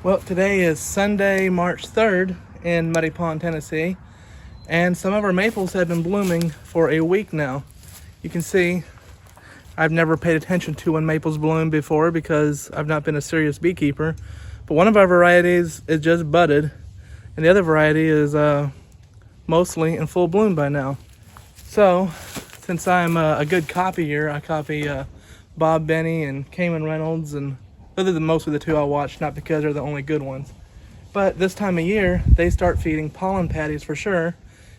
Well, today is Sunday, March 3rd in Muddy Pond, Tennessee, and some of our maples have been blooming for a week now. You can see I've never paid attention to when maples bloom before because I've not been a serious beekeeper, but one of our varieties is just budded, and the other variety is mostly in full bloom by now. So, since I'm a good copier, I copy Bob Benny and Cayman Reynolds, and those are mostly the two I'll watch, not because they're the only good ones. But this time of year, they start feeding pollen patties for sure,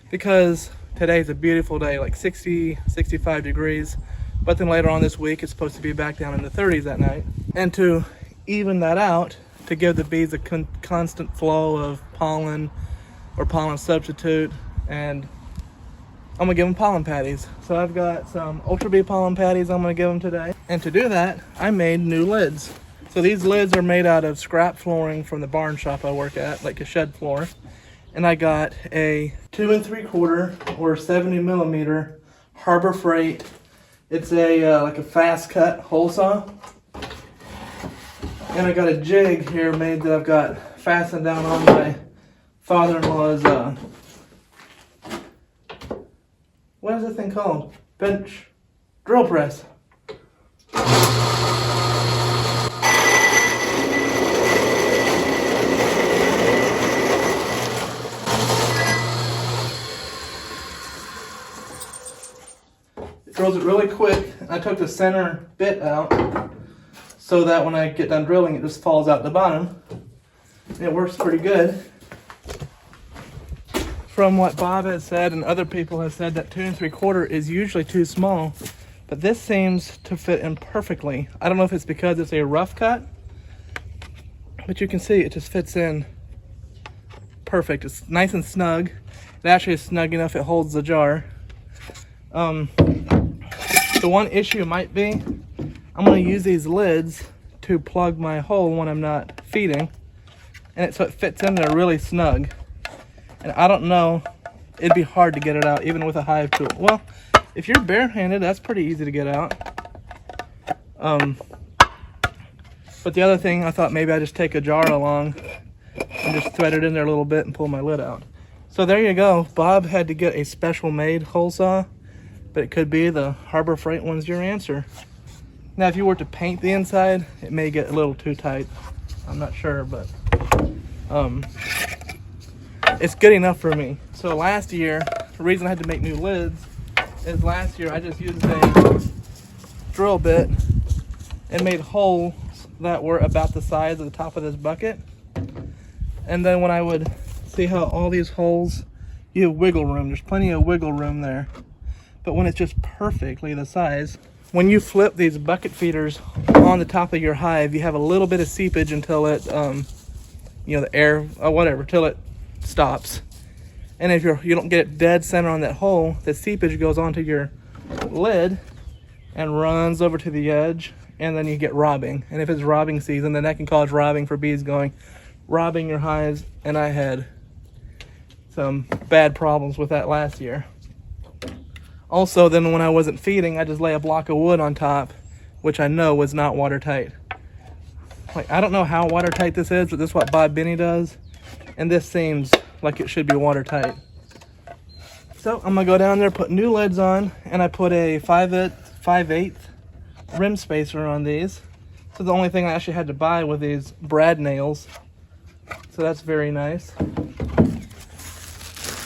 because today's a beautiful day, like 60, 65 degrees. But then later on this week, it's supposed to be back down in the 30s at night. And to even that out, to give the bees a constant flow of pollen or pollen substitute, and I'm gonna give them pollen patties. So I've got some Ultra Bee pollen patties I'm gonna give them today. And to do that, I made new lids. So these lids are made out of scrap flooring from the barn shop I work at, like a shed floor. And I got a 2 3/4 or 70 millimeter Harbor Freight. It's a like a fast cut hole saw. And I got a jig here made that I've got fastened down on my father-in-law's what is this thing called? Bench drill press. It drills it really quick. I took the center bit out so that when I get done drilling, it just falls out the bottom. And it works pretty good. From what Bob has said and other people have said, that 2 3/4 is usually too small, but this seems to fit in perfectly. I don't know if it's because it's a rough cut, but you can see it just fits in perfect. It's nice and snug. It actually is snug enough it holds the jar. The one issue might be I'm going to use these lids to plug my hole when I'm not feeding, and so it fits in there really snug. And I don't know, it'd be hard to get it out even with a hive tool. Well, if you're barehanded, that's pretty easy to get out. But the other thing, I thought maybe I'd just take a jar along and just thread it in there a little bit and pull my lid out. So there you go. Bob had to get a special made hole saw, but it could be the Harbor Freight one's your answer. Now, if you were to paint the inside, it may get a little too tight. I'm not sure, but it's good enough for me. So last year, the reason I had to make new lids is last year I just used a drill bit and made holes that were about the size of the top of this bucket. And then when I would see how all these holes, you have wiggle room. There's plenty of wiggle room there. But when it's just perfectly the size, when you flip these bucket feeders on the top of your hive, you have a little bit of seepage until it, the air, or whatever, till it stops. And if you don't get it dead center on that hole, the seepage goes onto your lid and runs over to the edge, and then you get robbing. And if it's robbing season, then that can cause robbing for bees robbing your hives, and I had some bad problems with that last year. Also, then when I wasn't feeding, I just lay a block of wood on top, which I know was not watertight. Like, I don't know how watertight this is, but this is what Bob Benny does, and this seems like it should be watertight. So I'm gonna go down there, put new lids on, and I put a 5/8 rim spacer on these. So the only thing I actually had to buy were these brad nails. So that's very nice.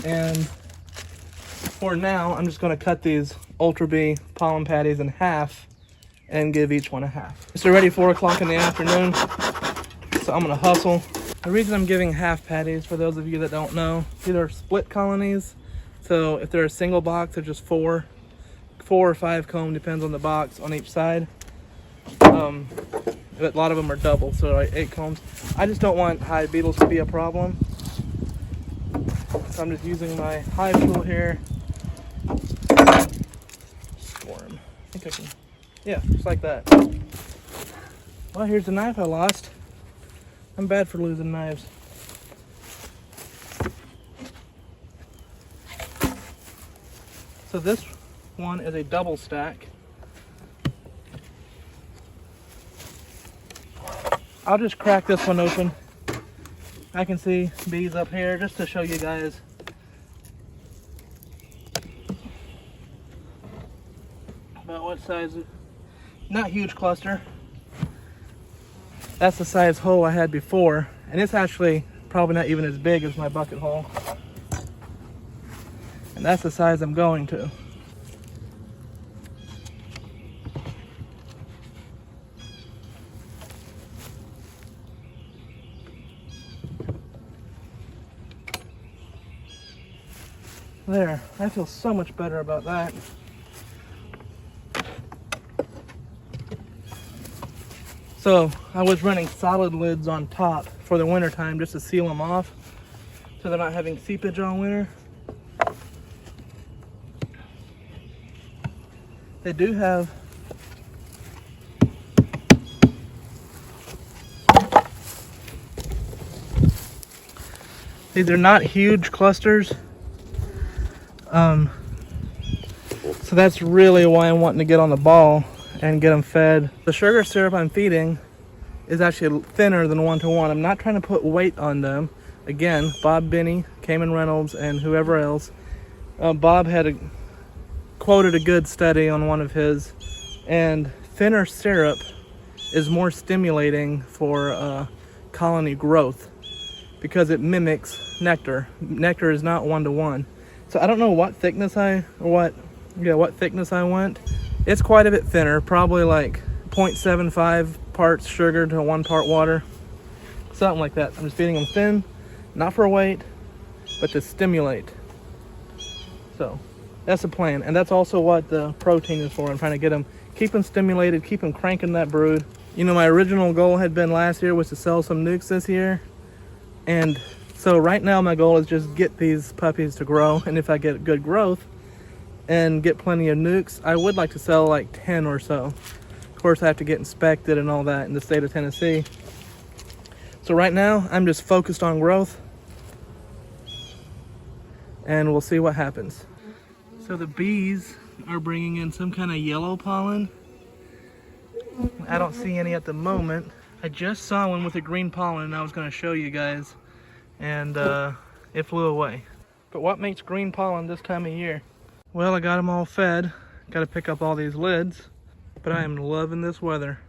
And for now, I'm just going to cut these Ultra Bee pollen patties in half and give each one a half. It's already 4 o'clock in the afternoon, so I'm going to hustle. The reason I'm giving half patties, for those of you that don't know, these are split colonies. So if they're a single box, they're just 4 or 5 comb, depends on the box, on each side. But a lot of them are double, so like 8 combs. I just don't want hive beetles to be a problem. So I'm just using my hive tool here. Swarm. I think I can. Yeah, just like that. Well, here's the knife I lost. I'm bad for losing knives. So this one is a double stack. I'll just crack this one open I can see bees up here just to show you guys. About what size, not huge cluster. That's the size hole I had before, and it's actually probably not even as big as my bucket hole. And that's the size I'm going to. There, I feel so much better about that. So I was running solid lids on top for the winter time just to seal them off so they're not having seepage all winter. They do have these are not huge clusters. So that's really why I'm wanting to get on the ball and get them fed. The sugar syrup I'm feeding is actually thinner than 1-to-1. I'm not trying to put weight on them. Again, Bob Benny, Cayman Reynolds, and whoever else. Bob had quoted a good study on one of his, and thinner syrup is more stimulating for colony growth because it mimics nectar. Nectar is not 1-to-1. So I don't know what thickness what thickness I went. It's quite a bit thinner, probably like 0.75 parts sugar to 1 part water. Something like that. I'm just feeding them thin, not for weight, but to stimulate. So that's the plan. And that's also what the protein is for. I'm trying to get them, keep them stimulated, keep them cranking that brood. You know, my original goal had been last year was to sell some nukes this year. And so right now my goal is just get these puppies to grow. And if I get good growth and get plenty of nukes, I would like to sell like 10 or so. Of course, I have to get inspected and all that in the state of Tennessee. So right now, I'm just focused on growth, and we'll see what happens. So the bees are bringing in some kind of yellow pollen. I don't see any at the moment. I just saw one with a green pollen, and I was going to show you guys, and it flew away. But what makes green pollen this time of year? Well, I got them all fed. Got to pick up all these lids, but I am loving this weather.